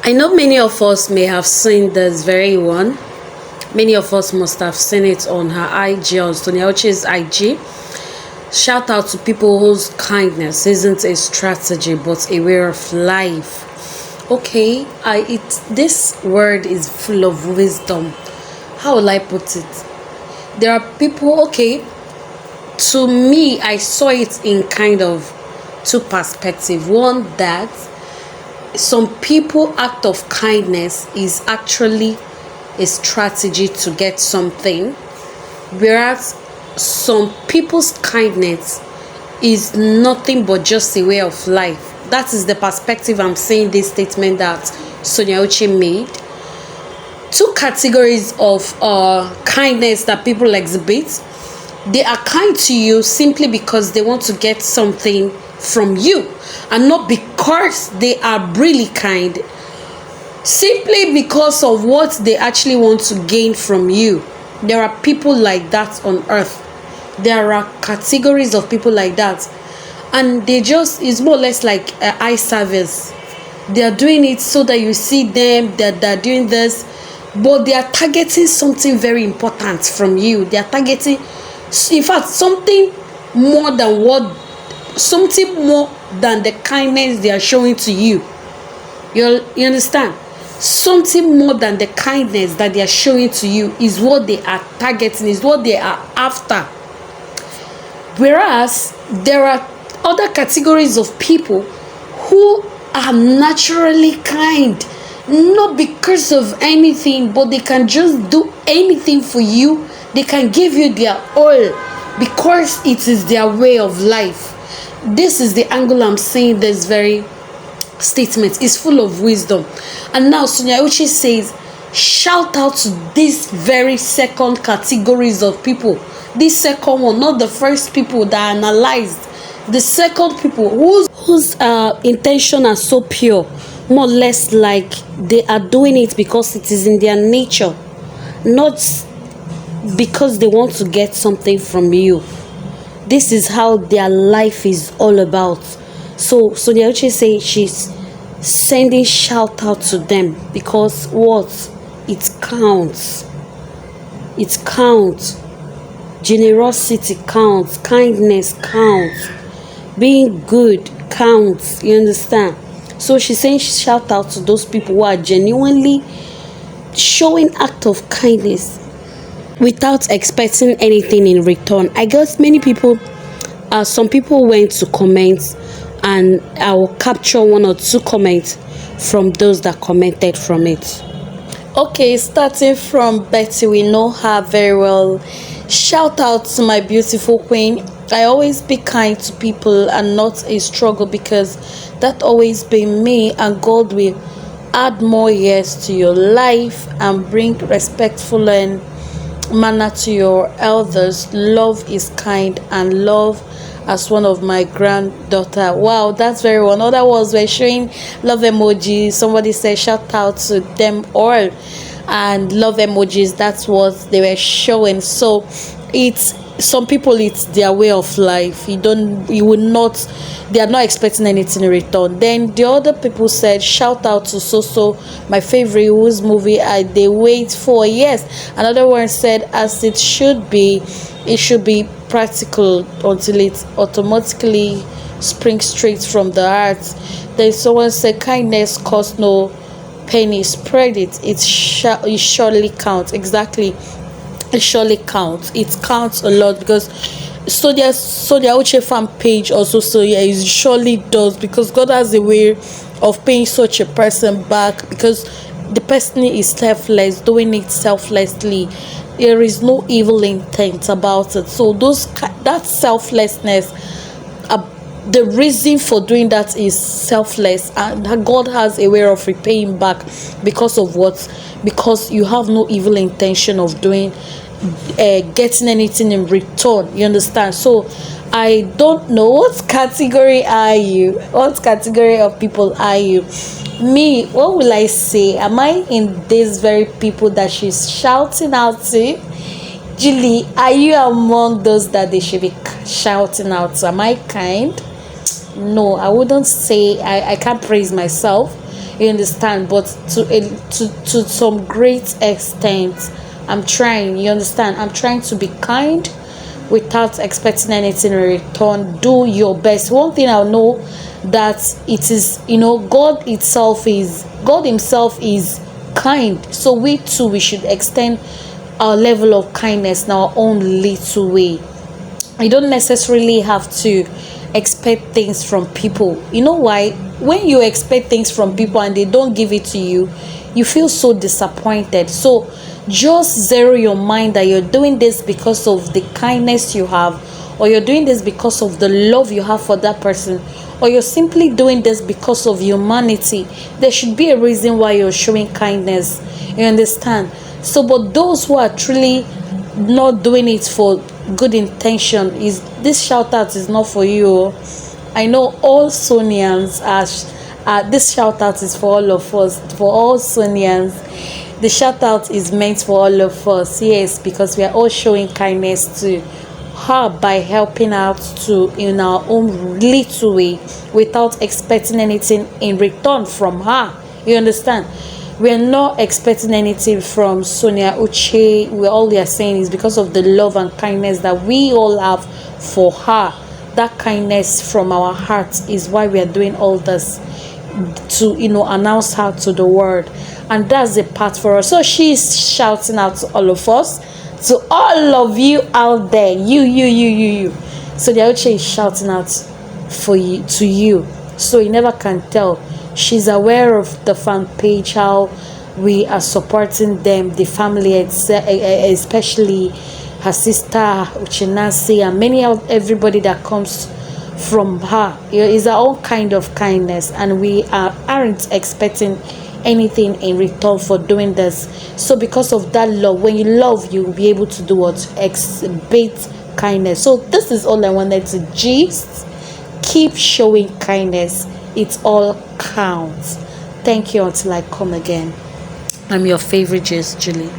I know many of us may have seen this very one. Many of us must have seen it on her IG, on Sonia Uche's IG. Shout out to people whose kindness isn't a strategy but a way of life. Okay, this word is full of wisdom. How will I put it? There are people, okay, to me, I saw it in kind of two perspectives. One, that some people act of kindness is actually a strategy to get something, whereas some people's kindness is nothing but just a way of life. That is the perspective I'm saying this statement that Sonia Uche made. Two categories of kindness that people exhibit. They are kind to you simply because they want to get something from you, and not because they are really kind, simply because of what they actually want to gain from you. There are people like that on earth. There are categories of people like that, and it's more or less like eye service. They are doing it so that you see them, that they're doing this, but they are targeting something very important from you. They are targeting, in fact, something more than the kindness they are showing to you. You understand? Something more than the kindness that they are showing to you is what they are targeting, is what they are after. Whereas there are other categories of people who are naturally kind, not because of anything, but they can just do anything for you. They can give you their all because it is their way of life. This is the angle I'm saying this very statement is full of wisdom. And now Sonia Uche says, shout out to these very second categories of people. This second one, not the first people that are analyzed. The second people whose intention are so pure, more or less like they are doing it because it is in their nature, not because they want to get something from you. This is how their life is all about. So Sonia Uche says she's sending shout out to them because what? It counts. It counts. Generosity counts. Kindness counts. Being good counts. You understand? So she's saying shout out to those people who are genuinely showing act of kindness without expecting anything in return. I guess many people, some people went to comment, and I will capture one or two comments from those that commented from it. Okay, starting from Betty, we know her very well. Shout out to my beautiful queen. I always be kind to people and not a struggle, because that always been me, and God will add more years to your life and bring respectful and manner to your elders. Love is kind, and love as one of my granddaughter. Wow, that's very one. Other ones were showing love emojis. Somebody said shout out to them all, and love emojis. That's what they were showing. So it's some people, it's their way of life. They are not expecting anything in return. Then the other people said shout out to so my favorite, whose movie they wait for. Yes, another one said as it should be practical until it automatically springs straight from the heart. Then someone said kindness costs no penny, spread it. It surely counts. Exactly, it surely counts. It counts a lot, because Sonia Uche fan page also, so yeah, it surely does, because God has a way of paying such a person back, because the person is selfless, doing it selflessly. There is no evil intent about it. So that selflessness, the reason for doing that is selfless, and God has a way of repaying back because of what? Because you have no evil intention of doing getting anything in return. You understand? So I don't know, what category are you? What category of people are you? Me, what will I say? Am I in these very people that she's shouting out to? Julie, are you among those that they should be shouting out to? Am I kind? No, I wouldn't say. I can't praise myself. You understand? But to some great extent, I'm trying. You understand? I'm trying to be kind without expecting anything in return. Do your best. One thing I know that it is, God Himself is kind. So we too, we should extend our level of kindness in our own little way. You don't necessarily have to expect things from people. You know why? When you expect things from people and they don't give it to you, you feel so disappointed. So just zero your mind that you're doing this because of the kindness you have, or you're doing this because of the love you have for that person, or you're simply doing this because of humanity. There should be a reason why you're showing kindness. You understand? So, but those who are truly not doing it for good intention, is this shout out is not for you. I know all Sonians are this shout out is for all of us, for all Sonians. The shout out is meant for all of us, yes, because we are all showing kindness to her by helping out to in our own little way without expecting anything in return from her. You understand? We're not expecting anything from Sonia, Uche. All we are saying is because of the love and kindness that we all have for her. That kindness from our hearts is why we are doing all this, to announce her to the world. And that's the part for us. So she's shouting out to all of us, to all of you out there, you. So the Uche is shouting out for you, to you. So you never can tell. She's aware of the fan page, how we are supporting them, the family, especially her sister Uche, and everybody that comes from her. It's our own kind of kindness, and we aren't expecting anything in return for doing this. So because of that love, when you love, you'll be able to do what? Exhibit kindness. So this is all I wanted to gist. Keep showing kindness. It all counts. Thank you until I come again. I'm your favorite Julie.